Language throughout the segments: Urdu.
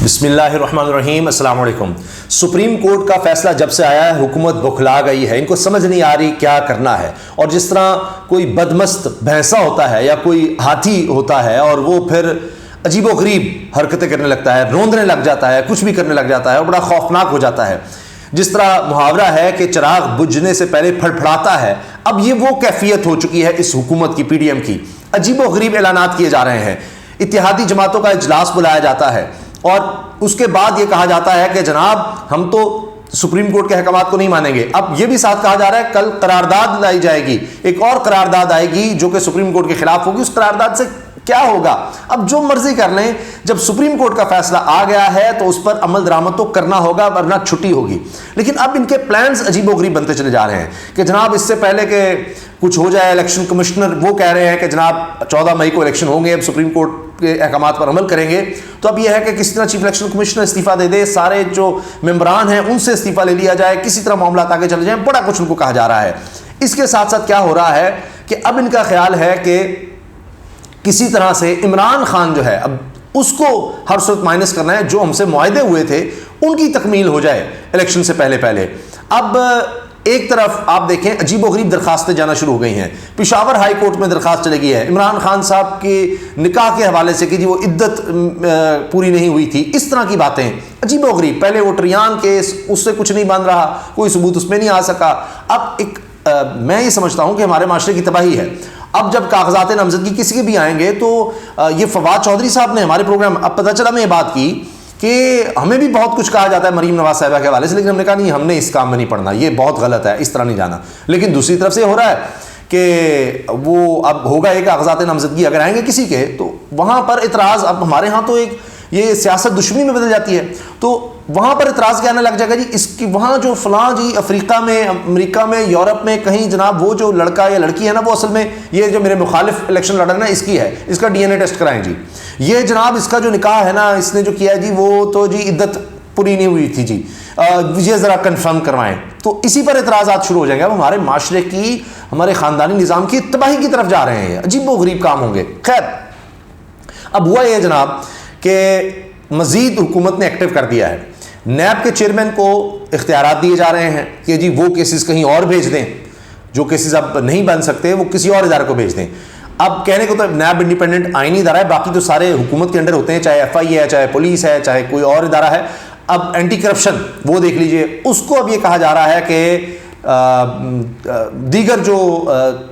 بسم اللہ الرحمن الرحیم۔ السلام علیکم۔ سپریم کورٹ کا فیصلہ جب سے آیا ہے حکومت بکھلا گئی ہے، ان کو سمجھ نہیں آ رہی کیا کرنا ہے، اور جس طرح کوئی بدمست بھینسا ہوتا ہے یا کوئی ہاتھی ہوتا ہے اور وہ پھر عجیب و غریب حرکتیں کرنے لگتا ہے، روندنے لگ جاتا ہے، کچھ بھی کرنے لگ جاتا ہے اور بڑا خوفناک ہو جاتا ہے، جس طرح محاورہ ہے کہ چراغ بجھنے سے پہلے پھڑپھڑاتا ہے، اب یہ وہ کیفیت ہو چکی ہے اس حکومت کی، پی ڈی ایم کی۔ عجیب و غریب اعلانات کیے جا رہے ہیں، اتحادی جماعتوں کا اجلاس بلایا جاتا ہے اور اس کے بعد یہ کہا جاتا ہے کہ جناب ہم تو سپریم کورٹ کے احکامات کو نہیں مانیں گے۔ اب یہ بھی ساتھ کہا جا رہا ہے کل قرارداد لائی جائے گی، ایک اور قرارداد آئے گی جو کہ سپریم کورٹ کے خلاف ہوگی، اس قرارداد سے کیا ہوگا؟ اب جو مرضی کر لیں، جب سپریم کورٹ کا فیصلہ آ گیا ہے تو اس پر عمل درآمد تو کرنا ہوگا ورنہ چھٹی ہوگی۔ لیکن اب ان کے پلانز عجیب و غریب بنتے چلے جا رہے ہیں کہ جناب اس سے پہلے کہ کچھ ہو جائے، الیکشن کمشنر وہ کہہ رہے ہیں کہ جناب 14 مئی کو الیکشن ہوں گے، اب سپریم کورٹ کے احکامات پر عمل کریں گے، تو اب یہ ہے کہ کسی طرح چیف الیکشن کمشنر استعفیٰ دے دے، سارے جو ممبران ہیں ان سے استعفیٰ لے لیا جائے، کسی طرح معاملات آگے چلے جائیں، بڑا کچھ ان کو کہا جا رہا ہے۔ اس کے ساتھ ساتھ کیا ہو رہا ہے کہ اب ان کا خیال ہے کہ کسی طرح سے عمران خان جو ہے اب اس کو ہر صورت مائنس کرنا ہے، جو ہم سے معاہدے ہوئے تھے ان کی تکمیل ہو جائے الیکشن سے پہلے۔ اب ایک طرف آپ دیکھیں عجیب و غریب درخواستیں جانا شروع ہو گئی ہیں، پشاور ہائی کورٹ میں درخواست چلے گئی ہے عمران خان صاحب کے نکاح کے حوالے سے کہ جی وہ عدت پوری نہیں ہوئی تھی، اس طرح کی باتیں عجیب و غریب۔ پہلے وہ ٹریان کیس، اس سے کچھ نہیں بن رہا، کوئی ثبوت اس میں نہیں آ سکا۔ اب ایک میں یہ سمجھتا ہوں کہ ہمارے معاشرے کی تباہی ہے۔ اب جب کاغذات نامزدگی کسی کے بھی آئیں گے تو یہ فواد چودھری صاحب نے ہمارے پروگرام، اب پتہ چلا میں یہ بات کی کہ ہمیں بھی بہت کچھ کہا جاتا ہے مریم نواز صاحبہ کے حوالے سے، لیکن ہم نے کہا نہیں، ہم نے اس کام میں نہیں پڑھنا، یہ بہت غلط ہے، اس طرح نہیں جانا۔ لیکن دوسری طرف سے یہ ہو رہا ہے کہ وہ اب ہوگا ایک کاغذات نامزدگی اگر آئیں گے کسی کے تو وہاں پر اعتراض، اب ہمارے ہاں تو ایک یہ سیاست دشمنی میں بدل جاتی ہے، تو وہاں پر اعتراض کیا آنے لگ جائے گا، جی اس کی وہاں جو فلاں جی افریقہ میں، امریکہ میں، یورپ میں کہیں جناب وہ جو لڑکا یا لڑکی ہے نا وہ اصل میں یہ جو میرے مخالف الیکشن لڑ رہا ہے نا اس کی ہے، اس کا ڈی این اے ٹیسٹ کرائیں جی، یہ جناب اس کا جو نکاح ہے نا اس نے جو کیا ہے جی وہ تو جی عدت پوری نہیں ہوئی تھی جی، یہ ذرا کنفرم کروائیں۔ تو اسی پر اعتراضات شروع ہو جائیں گے۔ اب ہمارے معاشرے کی، ہمارے خاندانی نظام کی تباہی کی طرف جا رہے ہیں، عجیب و غریب کام ہوں گے۔ خیر اب ہوا یہ جناب کہ مزید حکومت نے ایکٹیو کر دیا ہے، نیب کے چیئرمین کو اختیارات دیے جا رہے ہیں کہ جی وہ کیسز کہیں اور بھیج دیں، جو کیسز اب نہیں بن سکتے وہ کسی اور ادارے کو بھیج دیں۔ اب کہنے کو تو نیب انڈیپینڈنٹ آئینی ادارہ ہے، باقی تو سارے حکومت کے انڈر ہوتے ہیں، چاہے ایف آئی ہے، چاہے پولیس ہے، چاہے کوئی اور ادارہ ہے۔ اب اینٹی کرپشن وہ دیکھ لیجئے، اس کو اب یہ کہا جا رہا ہے کہ دیگر جو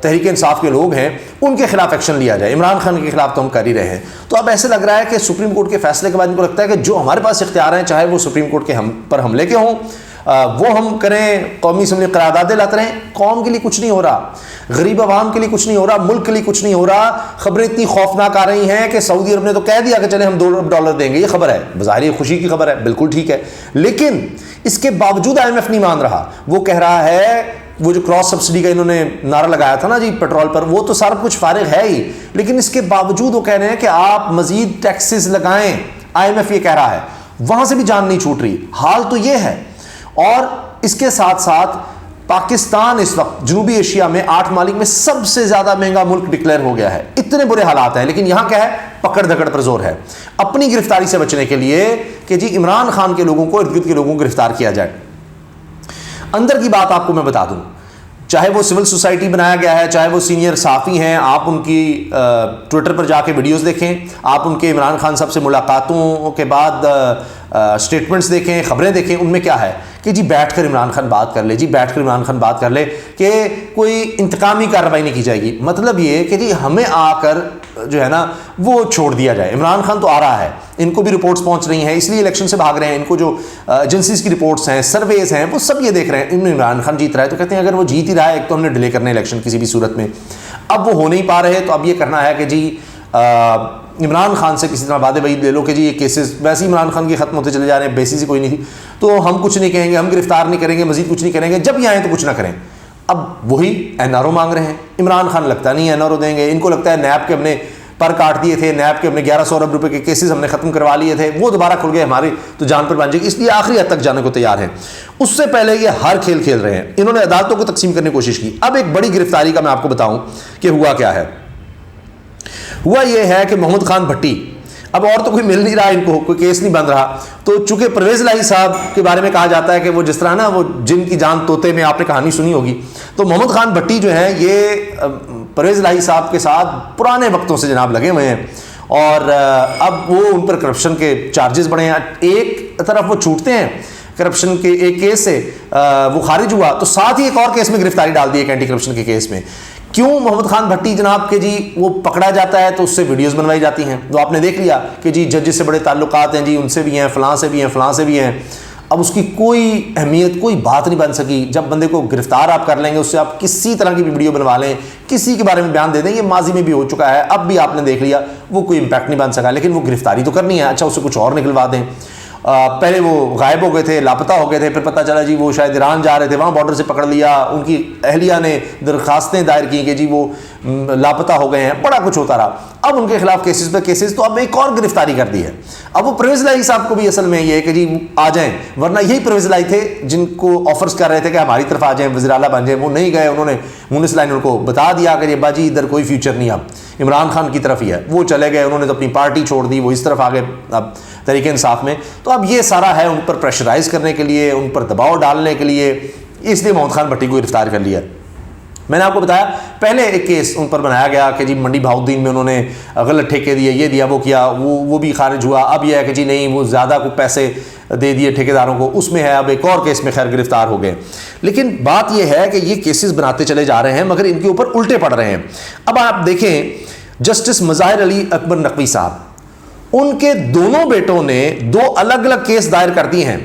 تحریک انصاف کے لوگ ہیں ان کے خلاف ایکشن لیا جائے، عمران خان کے خلاف تو ہم کر ہی رہے ہیں۔ تو اب ایسے لگ رہا ہے کہ سپریم کورٹ کے فیصلے کے بعد ان کو لگتا ہے کہ جو ہمارے پاس اختیار ہیں، چاہے وہ سپریم کورٹ کے پر حملے کے ہوں، وہ ہم کریں، قومی اسمبلی قراردادیں لاتے رہیں، قوم کے لیے کچھ نہیں ہو رہا، غریب عوام کے لیے کچھ نہیں ہو رہا، ملک کے لیے کچھ نہیں ہو رہا۔ خبریں اتنی خوفناک آ رہی ہیں کہ سعودی عرب نے تو کہہ دیا کہ چلے ہم $2 دیں گے، یہ خبر ہے، بظاہر خوشی کی خبر ہے، بالکل ٹھیک ہے، لیکن اس کے باوجود آئی ایم ایف نہیں مان رہا، وہ کہہ رہا ہے وہ جو کراس سبسڈی کا انہوں نے نعرہ لگایا تھا نا جی پیٹرول پر، وہ تو سارا کچھ فارغ ہے ہی، لیکن اس کے باوجود وہ کہہ رہے ہیں کہ آپ مزید ٹیکسز لگائیں، آئی ایم ایف یہ کہہ رہا ہے، وہاں سے بھی جان نہیں چھوٹ رہی۔ حال تو یہ ہے، اور اس کے ساتھ ساتھ پاکستان اس وقت جنوبی ایشیا میں 8 ممالک میں سب سے زیادہ مہنگا ملک ڈکلیئر ہو گیا ہے، اتنے برے حالات ہیں، لیکن یہاں کیا ہے، پکڑ دھکڑ پر زور ہے اپنی گرفتاری سے بچنے کے لیے کہ جی عمران خان کے لوگوں کو، ارد گرد کے لوگوں کو گرفتار کیا جائے۔ اندر کی بات آپ کو میں بتا دوں، چاہے وہ سول سوسائٹی بنایا گیا ہے، چاہے وہ سینئر صحافی ہیں، آپ ان کی ٹویٹر پر جا کے ویڈیوز دیکھیں، آپ ان کے عمران خان صاحب سے ملاقاتوں کے بعد سٹیٹمنٹس دیکھیں، خبریں دیکھیں، ان میں کیا ہے کہ جی بیٹھ کر عمران خان بات کر لے، جی بیٹھ کر عمران خان بات کر لے کہ کوئی انتقامی کارروائی نہیں کی جائے گی۔ مطلب یہ کہ جی ہمیں آ کر جو ہے نا وہ چھوڑ دیا جائے۔ عمران خان تو آ رہا ہے، ان کو بھی رپورٹس پہنچ رہی ہیں، اس لیے الیکشن سے بھاگ رہے ہیں، ان کو جو ایجنسیز کی رپورٹس ہیں، سرویز ہیں، وہ سب یہ دیکھ رہے ہیں ان میں عمران خان جیت رہا ہے، تو کہتے ہیں اگر وہ جیت ہی رہا ہے، ایک تو ہم نے ڈیلے کرنا ہے الیکشن کسی بھی صورت میں، اب وہ ہو نہیں پا رہے، تو اب یہ کرنا ہے کہ جی عمران خان سے کسی طرح وعدے وعید لے لو کہ جی یہ کیسز ویسے ہی عمران خان کے ختم ہوتے چلے جا رہے ہیں، بیسس ہی کوئی نہیں تھی، تو ہم کچھ نہیں کہیں گے، ہم گرفتار نہیں کریں گے، مزید کچھ نہیں کریں گے، جب یہ آئیں تو کچھ نہ کریں۔ اب وہی این آر او مانگ رہے ہیں، عمران خان لگتا نہیں این آر او دیں گے، ان کو لگتا ہے نیب کے ہم نے پر کاٹ دیے تھے، نیب کے ہم نے 1100 ارب روپے کے کیسز ہم نے ختم کروا لیے تھے، وہ دوبارہ کھل گئے، ہماری تو جان پر بن جائے گی، اس لیے آخری حد تک جانے کو تیار ہیں۔ اس سے پہلے یہ ہر کھیل کھیل رہے ہیں، انہوں نے عدالتوں کو تقسیم کرنے کی کوشش کی۔ اب ایک بڑی گرفتاری کا میں آپ کو بتاؤں کہ ہوا کیا ہے۔ ہوا یہ ہے کہ محمد خان بھٹی اب اور تو کوئی مل نہیں رہا ان کو, کوئی کیس نہیں بن رہا. تو چونکہ پرویز الہی صاحب کے بارے میں کہا جاتا ہے کہ وہ جس طرح نا وہ جن کی جان طوطے میں, آپ نے کہانی سنی ہوگی, تو محمد خان بھٹی جو ہیں یہ پرویز الہی صاحب کے ساتھ پرانے وقتوں سے جناب لگے ہوئے ہیں, اور اب وہ ان پر کرپشن کے چارجز بڑھے ہیں. ایک طرف وہ چھوٹتے ہیں کرپشن کے ایک کیس سے, وہ خارج ہوا تو ساتھ ہی ایک اور کیس میں گرفتاری ڈال دی, ایک اینٹی کرپشن کے کیس میں. کیوں محمد خان بھٹی جناب کے جی وہ پکڑا جاتا ہے تو اس سے ویڈیوز بنوائی جاتی ہیں, تو آپ نے دیکھ لیا کہ جی ججز سے بڑے تعلقات ہیں جی, ان سے بھی ہیں, فلاں سے بھی ہیں, فلاں سے بھی ہیں. اب اس کی کوئی اہمیت, کوئی بات نہیں بن سکی. جب بندے کو گرفتار آپ کر لیں گے, اس سے آپ کسی طرح کی بھی ویڈیو بنوا لیں, کسی کے بارے میں بیان دے دیں, یہ ماضی میں بھی ہو چکا ہے, اب بھی آپ نے دیکھ لیا, وہ کوئی امپیکٹ نہیں بن سکا. لیکن وہ گرفتاری تو کرنی ہے, اچھا اسے کچھ اور نکلوا دیں. پہلے وہ غائب ہو گئے تھے, لاپتہ ہو گئے تھے, پھر پتہ چلا جی وہ شاید ایران جا رہے تھے, وہاں بارڈر سے پکڑ لیا, ان کی اہلیہ نے درخواستیں دائر کی کہ جی وہ لاپتہ ہو گئے ہیں, بڑا کچھ ہوتا رہا. اب ان کے خلاف کیسز پہ کیسز, تو اب ایک اور گرفتاری کر دی ہے. اب وہ پرویز الہی صاحب کو بھی اصل میں یہ ہے کہ جی آ جائیں, ورنہ یہی پرویز الہی تھے جن کو آفرز کر رہے تھے کہ ہماری طرف آ جائیں, وزیر اعلیٰ بن جائیں. وہ نہیں گئے, انہوں نے مونس لائن ان کو بتا دیا کہ ابا جی ادھر کوئی فیوچر نہیں, اب عمران خان کی طرف ہی ہے. وہ چلے گئے, انہوں نے تو اپنی پارٹی چھوڑ دی, وہ اس طرف آ گئے اب تحریک انصاف میں. تو اب یہ سارا ہے ان پر پریشرائز کرنے کے لیے, ان پر دباؤ ڈالنے کے لیے, اس لیے محمد خان بھٹی کو گرفتار کر لیا. میں نے آپ کو بتایا پہلے ایک کیس ان پر بنایا گیا کہ جی منڈی بہاؤدین میں انہوں نے غلط ٹھیکے دیے, یہ دیا, وہ کیا, وہ بھی خارج ہوا. اب یہ ہے کہ جی نہیں وہ زیادہ کو پیسے دے دیے ٹھیکیداروں کو, اس میں ہے. اب ایک اور کیس میں خیر گرفتار ہو گئے. لیکن بات یہ ہے کہ یہ کیسز بناتے چلے جا رہے ہیں مگر ان کے اوپر الٹے پڑ رہے ہیں. اب آپ دیکھیں جسٹس مظاہر علی اکبر نقوی صاحب, ان کے دونوں بیٹوں نے 2 الگ الگ کیس دائر کر دیے ہیں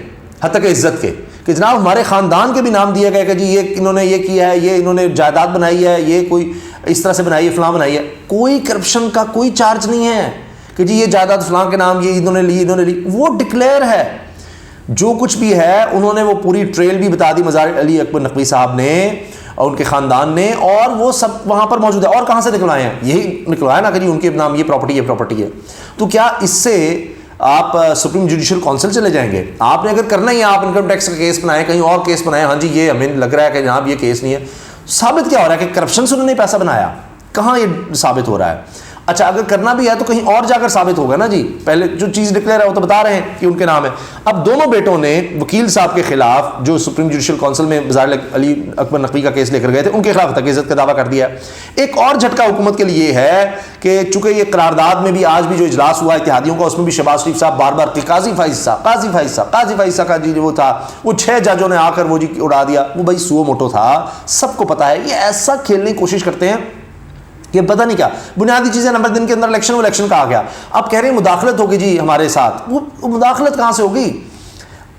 حتیٰ کہ عزت کے, کہ جناب ہمارے خاندان کے بھی نام دیے گئے کہ جی یہ انہوں نے یہ کیا ہے, یہ انہوں نے جائیداد بنائی ہے, یہ کوئی اس طرح سے بنائی ہے, فلاں بنائی ہے. کوئی کرپشن کا کوئی چارج نہیں ہے کہ جی یہ جائیداد فلاں کے نام یہ انہوں نے لی. وہ ڈکلیئر ہے جو کچھ بھی ہے, انہوں نے وہ پوری ٹریل بھی بتا دی مظاہر علی اکبر نقوی صاحب نے اور ان کے خاندان نے, اور وہ سب وہاں پر موجود ہے. اور کہاں سے نکلوائے ہیں؟ یہی نکلوایا نا کہ جی ان کے نام یہ پراپرٹی ہے. تو کیا اس سے آپ سپریم جوڈیشل کونسل چلے جائیں گے؟ آپ نے اگر کرنا ہی ہے, آپ انکم ٹیکس کا کیس بنائیں, کہیں اور کیس بنائیں, ہاں جی یہ ہمیں لگ رہا ہے کہ جناب یہ کیس نہیں ہے. ثابت کیا ہو رہا ہے کہ کرپشن سے انہوں نے پیسہ بنایا؟ کہاں یہ ثابت ہو رہا ہے؟ اچھا اگر کرنا بھی ہے تو کہیں اور جا کر ثابت ہوگا نا جی. پہلے جو چیز ڈکلیئر ہے وہ تو بتا رہے ہیں کہ ان کے نام ہے. اب دونوں بیٹوں نے وکیل صاحب کے خلاف جو سپریم جوڈیشل کونسل میں مظاہر علی اکبر نقوی کا کیس لے کر گئے تھے, ان کے خلاف تقاضت کا دعویٰ کر دیا ہے. ایک اور جھٹکا حکومت کے لیے یہ ہے کہ چونکہ یہ قرارداد میں بھی آج بھی جو اجلاس ہوا اتحادیوں کا, اس میں بھی شہباز شریف صاحب بار بار قاضی فائز صاحب کا جی وہ تھا, وہ 6 ججوں نے آ کر وہ جی اڑا دیا. وہ بھائی سو موٹو تھا, سب کو پتا ہے. یہ ایسا کھیلنے کی کوشش کرتے ہیں کہ پتہ نہیں کیا بنیادی چیزیں. نمبر دن کے اندر الیکشن کہا گیا, اب کہہ رہے ہیں مداخلت ہوگی جی ہمارے ساتھ. وہ مداخلت کہاں سے ہوگی؟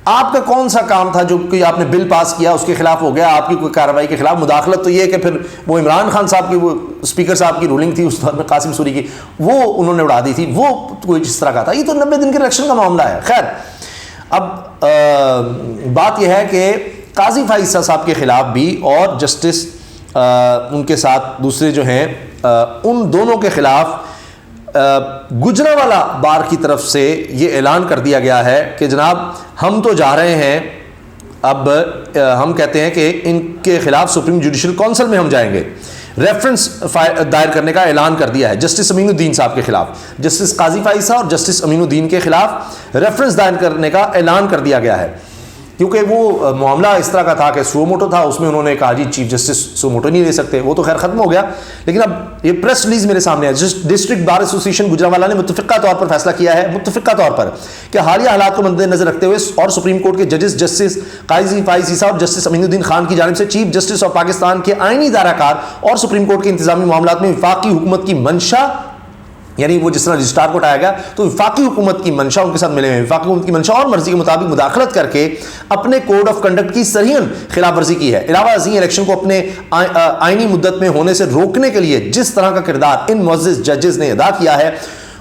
آپ کا کون سا کام تھا جو کہ آپ نے بل پاس کیا اس کے خلاف ہو گیا, آپ کی کوئی کارروائی کے خلاف مداخلت؟ تو یہ کہ پھر وہ عمران خان صاحب کی وہ اسپیکر صاحب کی رولنگ تھی اس دور میں, قاسم سوری کی, وہ انہوں نے اڑا دی تھی. وہ کوئی جس طرح کا تھا. یہ تو 90 دن کے الیکشن کا معاملہ ہے. خیر اب بات یہ ہے کہ قاضی فائز صاحب کے خلاف بھی اور جسٹس ان کے ساتھ دوسرے جو ہیں ان دونوں کے خلاف گجرانوالہ بار کی طرف سے یہ اعلان کر دیا گیا ہے کہ جناب ہم تو جا رہے ہیں, اب ہم کہتے ہیں کہ ان کے خلاف سپریم جوڈیشل کونسل میں ہم جائیں گے. ریفرنس دائر کرنے کا اعلان کر دیا ہے جسٹس امین الدین صاحب کے خلاف. جسٹس قاضی فائز صاحب اور جسٹس امین الدین کے خلاف ریفرنس دائر کرنے کا اعلان کر دیا گیا ہے, کیونکہ وہ معاملہ اس طرح کا تھا کہ سو موٹو تھا. اس میں انہوں نے کہا جی چیف جسٹس سو موٹو نہیں لے سکتے, وہ تو خیر ختم ہو گیا. لیکن اب یہ پریس ریلیز میرے سامنے ہے. ڈسٹرکٹ بار ایسوسیشن گجرانوالہ نے متفقہ طور پر فیصلہ کیا ہے, متفقہ طور پر, کہ حالیہ حالات کو مد نظر رکھتے ہوئے اور سپریم کورٹ کے ججز جسٹس قاضی فائز صاحب اور جسٹس امین الدین خان کی جانب سے چیف جسٹس آف پاکستان کے آئینی ادارہ کار اور سپریم کورٹ کے انتظامی معاملات میں وفاقی حکومت کی منشا, یعنی وہ جس طرح رجسٹرار کو ہٹایا گیا تو وفاقی حکومت کی منشا ان کے ساتھ ملے ہوئے, وفاقی حکومت کی منشا اور مرضی کے مطابق مداخلت کر کے اپنے کوڈ آف کنڈکٹ کی صریحاً خلاف ورزی کی ہے. علاوہ ازیں الیکشن کو اپنے آئینی مدت میں ہونے سے روکنے کے لیے جس طرح کا کردار ان معزز ججز نے ادا کیا ہے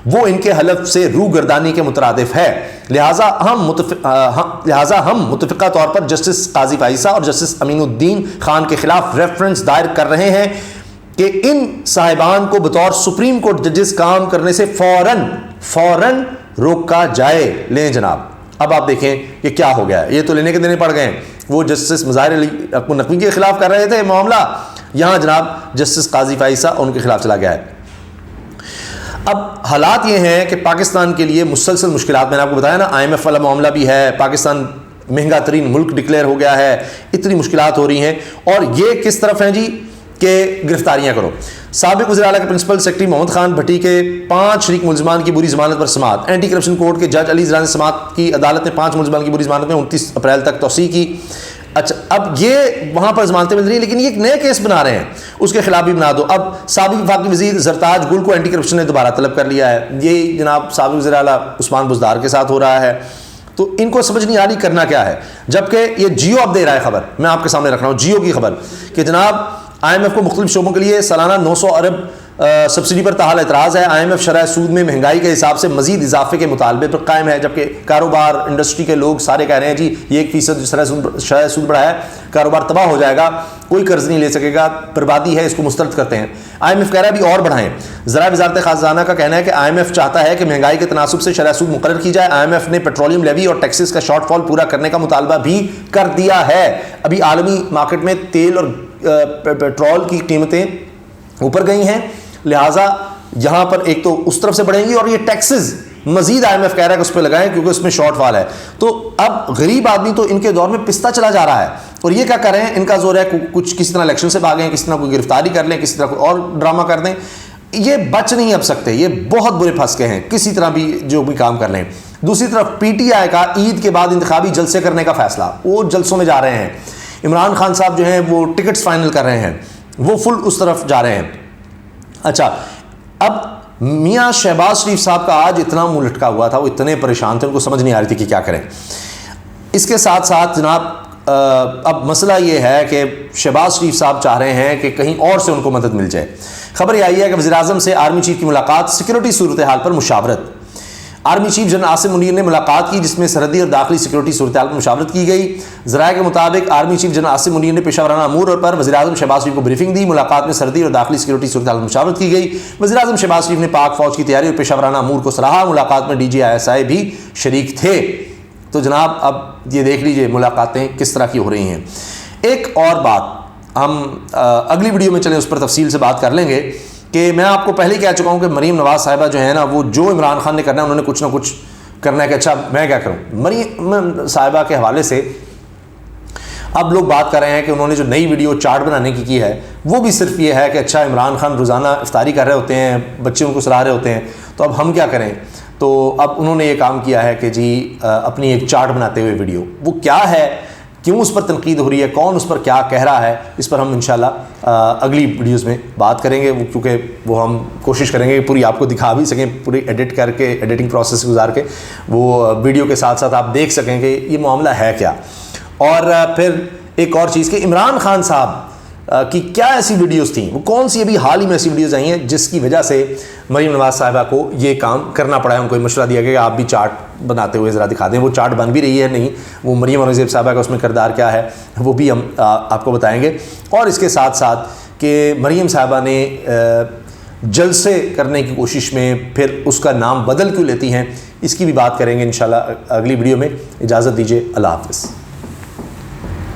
وہ ان کے حلف سے روگردانی کے مترادف ہے. لہٰذا ہم متفقہ طور پر جسٹس قاضی فائزہ اور جسٹس امین الدین خان کے خلاف ریفرنس دائر کر رہے ہیں کہ ان صاحبان کو بطور سپریم کورٹ ججز کام کرنے سے فوراً روکا جائے. لیں جناب, اب آپ دیکھیں یہ کیا ہو گیا ہے. یہ تو لینے کے دینے پڑ گئے ہیں. وہ جسٹس مظاہر علی اکبر نقوی کے خلاف کر رہے تھے معاملہ, یہاں جناب جسٹس قاضی فائزہ ان کے خلاف چلا گیا ہے. اب حالات یہ ہیں کہ پاکستان کے لیے مسلسل مشکلات، میں نے آپ کو بتایا نا IMF والا معاملہ بھی ہے، پاکستان مہنگا ترین ملک ڈکلیئر ہو گیا ہے، اتنی مشکلات ہو رہی ہیں، اور یہ کس طرف ہیں جی کہ گرفتاریاں کرو۔ سابق وزیر اعلیٰ کے پرنسپل سیکرٹری محمد خان بھٹی کے 5 شریک ملزمان کی بری ضمانت پر سماعت۔ اینٹی کرپشن کورٹ کے جج علی زرا نے سماعت کی، عدالت نے 5 ملزمان کی بری ضمانت میں 29 اپریل تک توسیع کی۔ اچھا، اب یہ وہاں پر ضمانتیں مل رہی ہیں، لیکن یہ ایک نئے کیس بنا رہے ہیں، اس کے خلاف بھی بنا دو۔ اب سابق وفاقی وزیر زرتاج گل کو اینٹی کرپشن نے دوبارہ طلب کر لیا ہے، یہ جناب سابق وزیر اعلیٰ عثمان بزدار کے ساتھ ہو رہا ہے، تو ان کو سمجھ نہیں آ رہی کرنا کیا ہے۔ جبکہ یہ جیو اب دے رہا ہے خبر، میں آپ کے سامنے رکھ رہا ہوں جیو کی خبر کہ جناب IMF کو مختلف شعبوں کے لیے سالانہ 900 ارب سبسڈی پر تاحال اعتراض ہے۔ IMF شرح سود میں مہنگائی کے حساب سے مزید اضافے کے مطالبے پر قائم ہے، جبکہ کاروبار انڈسٹری کے لوگ سارے کہہ رہے ہیں جی یہ 1% شرح سود بڑھایا ہے، کاروبار تباہ ہو جائے گا، کوئی قرض نہیں لے سکے گا، بربادی ہے، اس کو مسترد کرتے ہیں۔ IMF کہہ رہا ہے ابھی اور بڑھائیں۔ ذرائع وزارت خزانہ کا کہنا ہے کہ IMF چاہتا ہے کہ مہنگائی کے تناسب سے شرح سود مقرر کی جائے۔ IMF نے پیٹرولیم لیوی اور ٹیکسز کا شارٹ فال پورا کرنے کا مطالبہ بھی کر دیا ہے۔ ابھی عالمی مارکیٹ میں تیل اور پیٹرول کی قیمتیں اوپر گئی ہیں، لہٰذا یہاں پر ایک تو اس طرف سے بڑھیں گی، اور یہ ٹیکسز مزید IMF کہہ رہا ہے کہ اس پہ لگائیں کیونکہ اس میں شارٹ فال ہے۔ تو اب غریب آدمی تو ان کے دور میں پستا چلا جا رہا ہے، اور یہ کیا کر رہے ہیں، ان کا زور ہے کچھ کسی طرح الیکشن سے بھاگیں، کسی طرح کوئی گرفتاری کر لیں، کسی طرح کوئی اور ڈرامہ کر دیں، یہ بچ نہیں اب سکتے، یہ بہت برے پھنس کے ہیں، کسی طرح بھی جو بھی کام کر لیں۔ دوسری طرف PTI کا عید کے بعد انتخابی جلسے کرنے کا فیصلہ، وہ جلسوں میں جا رہے ہیں۔ عمران خان صاحب جو ہیں وہ ٹکٹس فائنل کر رہے ہیں، وہ فل اس طرف جا رہے ہیں۔ اچھا، اب میاں شہباز شریف صاحب کا آج اتنا منہ لٹکا ہوا تھا، وہ اتنے پریشان تھے، ان کو سمجھ نہیں آ رہی تھی کہ کیا کریں۔ اس کے ساتھ ساتھ جناب اب مسئلہ یہ ہے کہ شہباز شریف صاحب چاہ رہے ہیں کہ کہیں اور سے ان کو مدد مل جائے۔ خبر یہ آئی ہے کہ وزیر اعظم سے آرمی چیف کی ملاقات، سیکورٹی صورتحال پر مشاورت۔ Army chief general Asim Munir نے ملاقات کی، جس میں سرحدی اور داخلی سیکورٹی صورتحال پر مشاورت کی گئی۔ ذرائع کے مطابق army chief general Asim Munir نے پیشہ ورانہ امور پر وزیر اعظم شہباز شریف کو بریفنگ دی۔ ملاقات میں سرحدی اور داخلی سیکورٹی صورتحال پر مشاورت کی گئی۔ وزیر اعظم شہباز شریف نے پاک فوج کی تیاری اور پیشہ ورانہ امور کو سراہا۔ ملاقات میں DG ISI بھی شریک تھے۔ تو جناب اب یہ دیکھ لیجئے ملاقاتیں کس طرح کی ہو رہی ہیں۔ ایک اور بات ہم اگلی ویڈیو میں چلیں اس پر تفصیل سے بات کر لیں گے کہ میں آپ کو پہلے ہی کہہ چکا ہوں کہ مریم نواز صاحبہ جو ہے نا، وہ جو عمران خان نے کرنا ہے انہوں نے کچھ نہ کچھ کرنا ہے کہ اچھا میں کیا کروں۔ مریم صاحبہ کے حوالے سے اب لوگ بات کر رہے ہیں کہ انہوں نے جو نئی ویڈیو چارٹ بنانے کی ہے وہ بھی صرف یہ ہے کہ اچھا عمران خان روزانہ افطاری کر رہے ہوتے ہیں، بچے ان کو سلا رہے ہوتے ہیں، تو اب ہم کیا کریں۔ تو اب انہوں نے یہ کام کیا ہے کہ جی اپنی ایک چارٹ بناتے ہوئے ویڈیو، وہ کیا ہے، کیوں اس پر تنقید ہو رہی ہے، کون اس پر کیا کہہ رہا ہے، اس پر ہم انشاءاللہ اگلی ویڈیوز میں بات کریں گے، کیونکہ وہ ہم کوشش کریں گے کہ پوری آپ کو دکھا بھی سکیں، پوری ایڈٹ کر کے ایڈیٹنگ پروسیس گزار کے وہ ویڈیو کے ساتھ ساتھ آپ دیکھ سکیں کہ یہ معاملہ ہے کیا۔ اور پھر ایک اور چیز کہ عمران خان صاحب کی کیا ایسی ویڈیوز تھیں، وہ کون سی ابھی حال ہی میں ایسی ویڈیوز آئی ہیں جس کی وجہ سے مریم نواز صاحبہ کو یہ کام کرنا پڑا ہے۔ ان کو مشورہ دیا گیا کہ آپ بھی چارٹ بناتے ہوئے ذرا دکھا دیں۔ وہ چارٹ بن بھی رہی ہے نہیں، وہ مریم اورنگزیب صاحبہ کا اس میں کردار کیا ہے وہ بھی ہم آپ کو بتائیں گے۔ اور اس کے ساتھ ساتھ کہ مریم صاحبہ نے جلسے کرنے کی کوشش میں پھر اس کا نام بدل کیوں لیتی ہیں، اس کی بھی بات کریں گے انشاءاللہ اگلی ویڈیو میں۔ اجازت دیجیے، اللہ حافظ۔